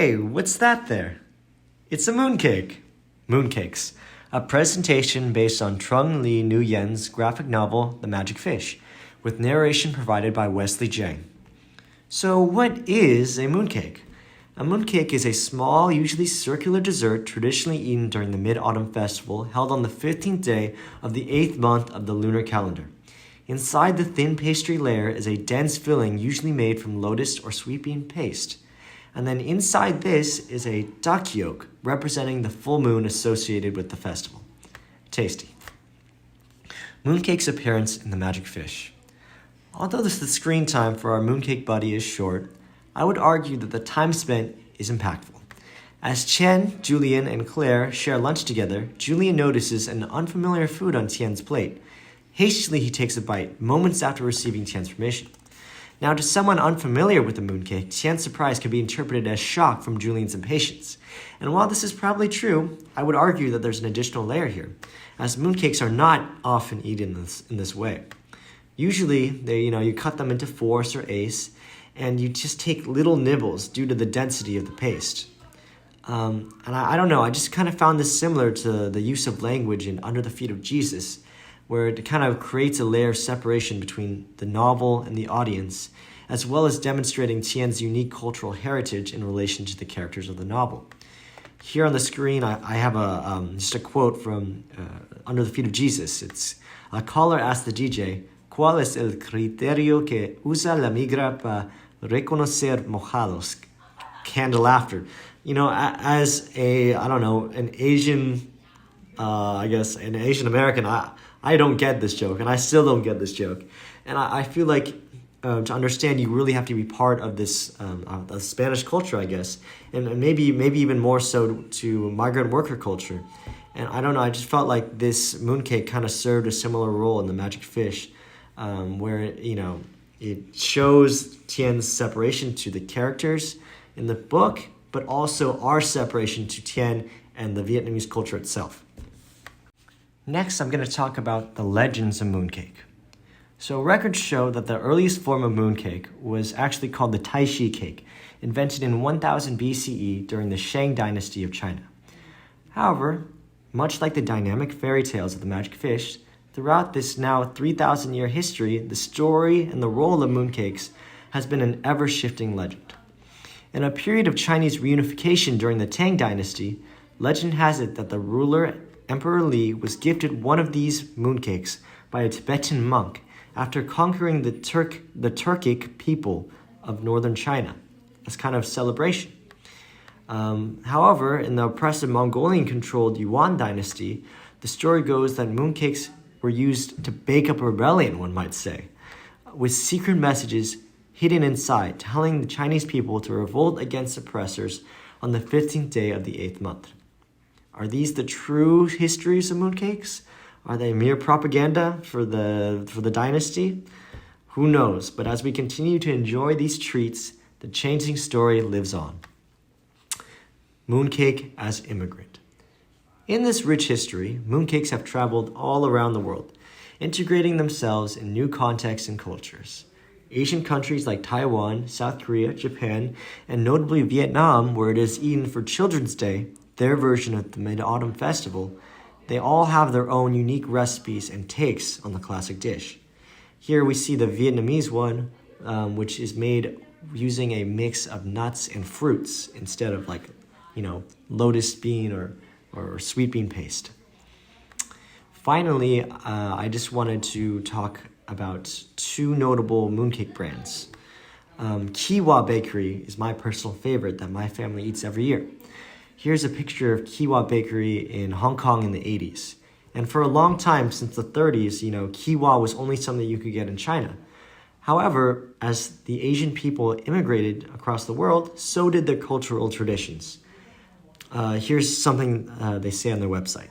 Hey, what's that there? It's a mooncake. Mooncakes, a presentation based on Trung Le Nguyen's graphic novel, The Magic Fish, with narration provided by Wesley Zhang. So what is a mooncake? A mooncake is a small, usually circular dessert traditionally eaten during the Mid-Autumn Festival held on the 15th day of the 8th month of the lunar calendar. Inside the thin pastry layer is a dense filling usually made from lotus or sweet bean paste. And then inside this is a duck yolk representing the full moon associated with the festival. Tasty. Mooncake's appearance in The Magic Fish. Although the screen time for our mooncake buddy is short, I would argue that the time spent is impactful. As Tian, Julian, and Claire share lunch together, Julian notices an unfamiliar food on Tian's plate. Hastily, he takes a bite, moments after receiving Tian's permission. Now, to someone unfamiliar with the mooncake, Tian's surprise can be interpreted as shock from Julian's impatience. And while this is probably true, I would argue that there's an additional layer here, as mooncakes are not often eaten in this way. Usually, you cut them into fourths or eighths, and you just take little nibbles due to the density of the paste. And I don't know, I just kind of found this similar to the use of language in Under the Feet of Jesus, where it kind of creates a layer of separation between the novel and the audience, as well as demonstrating Tian's unique cultural heritage in relation to the characters of the novel. Here on the screen, I have just a quote from Under the Feet of Jesus. It's, a caller asked the DJ, ¿Cuál es el criterio que usa la migra para reconocer mojados? Canned laughter. As an Asian, an Asian American, I don't get this joke, and I still don't get this joke. And I feel like to understand, you really have to be part of this the Spanish culture, I guess, and maybe even more so to migrant worker culture. And I don't know, I just felt like this mooncake kind of served a similar role in The Magic Fish, where it shows Tian's separation to the characters in the book, but also our separation to Tian and the Vietnamese culture itself. Next, I'm going to talk about the legends of mooncake. So records show that the earliest form of mooncake was actually called the Taishi cake, invented in 1000 BCE during the Shang dynasty of China. However, much like the dynamic fairy tales of the Magic Fish, throughout this now 3,000-year history, the story and the role of mooncakes has been an ever-shifting legend. In a period of Chinese reunification during the Tang dynasty, legend has it that the ruler Emperor Li was gifted one of these mooncakes by a Tibetan monk after conquering the Turkic people of northern China as kind of celebration. However, in the oppressive Mongolian-controlled Yuan dynasty, the story goes that mooncakes were used to bake up a rebellion, one might say, with secret messages hidden inside, telling the Chinese people to revolt against oppressors on the 15th day of the 8th month. Are these the true histories of mooncakes? Are they mere propaganda for the dynasty? Who knows? But as we continue to enjoy these treats, the changing story lives on. Mooncake as immigrant. In this rich history, mooncakes have traveled all around the world, integrating themselves in new contexts and cultures. Asian countries like Taiwan, South Korea, Japan, and notably Vietnam, where it is eaten for Children's Day, their version of the Mid-Autumn Festival, they all have their own unique recipes and takes on the classic dish. Here we see the Vietnamese one, which is made using a mix of nuts and fruits instead of lotus bean or sweet bean paste. Finally, I just wanted to talk about two notable mooncake brands. Kiwa Bakery is my personal favorite that my family eats every year. Here's a picture of Kiwa Bakery in Hong Kong in the 80s. And for a long time, since the 30s, Kiwa was only something you could get in China. However, as the Asian people immigrated across the world, so did their cultural traditions. Here's something they say on their website.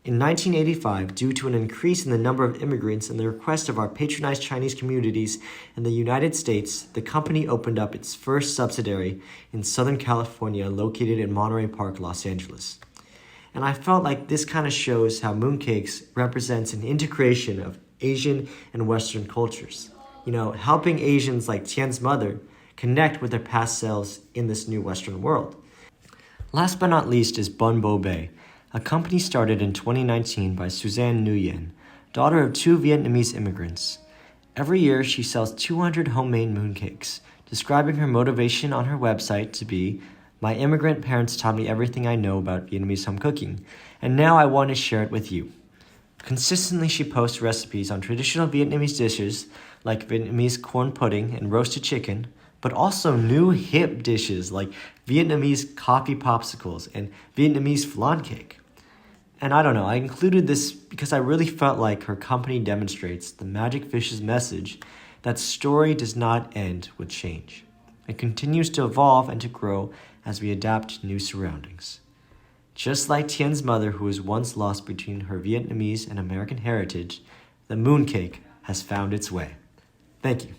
In 1985, due to an increase in the number of immigrants and the request of our patronized Chinese communities in the United States, the company opened up its first subsidiary in Southern California, located in Monterey Park, Los Angeles. And I felt like this kind of shows how mooncakes represents an integration of Asian and Western cultures. Helping Asians like Tian's mother connect with their past selves in this new Western world. Last but not least is Bun Bo Bay, a company started in 2019 by Suzanne Nguyen, daughter of two Vietnamese immigrants. Every year, she sells 200 homemade mooncakes, describing her motivation on her website to be, "My immigrant parents taught me everything I know about Vietnamese home cooking, and now I want to share it with you." Consistently, she posts recipes on traditional Vietnamese dishes like Vietnamese corn pudding and roasted chicken, but also new hip dishes like Vietnamese coffee popsicles and Vietnamese flan cake. And I don't know, I included this because I really felt like her company demonstrates the Magic Fish's message that story does not end with change. It continues to evolve and to grow as we adapt to new surroundings. Just like Tien's mother, who was once lost between her Vietnamese and American heritage, the mooncake has found its way. Thank you.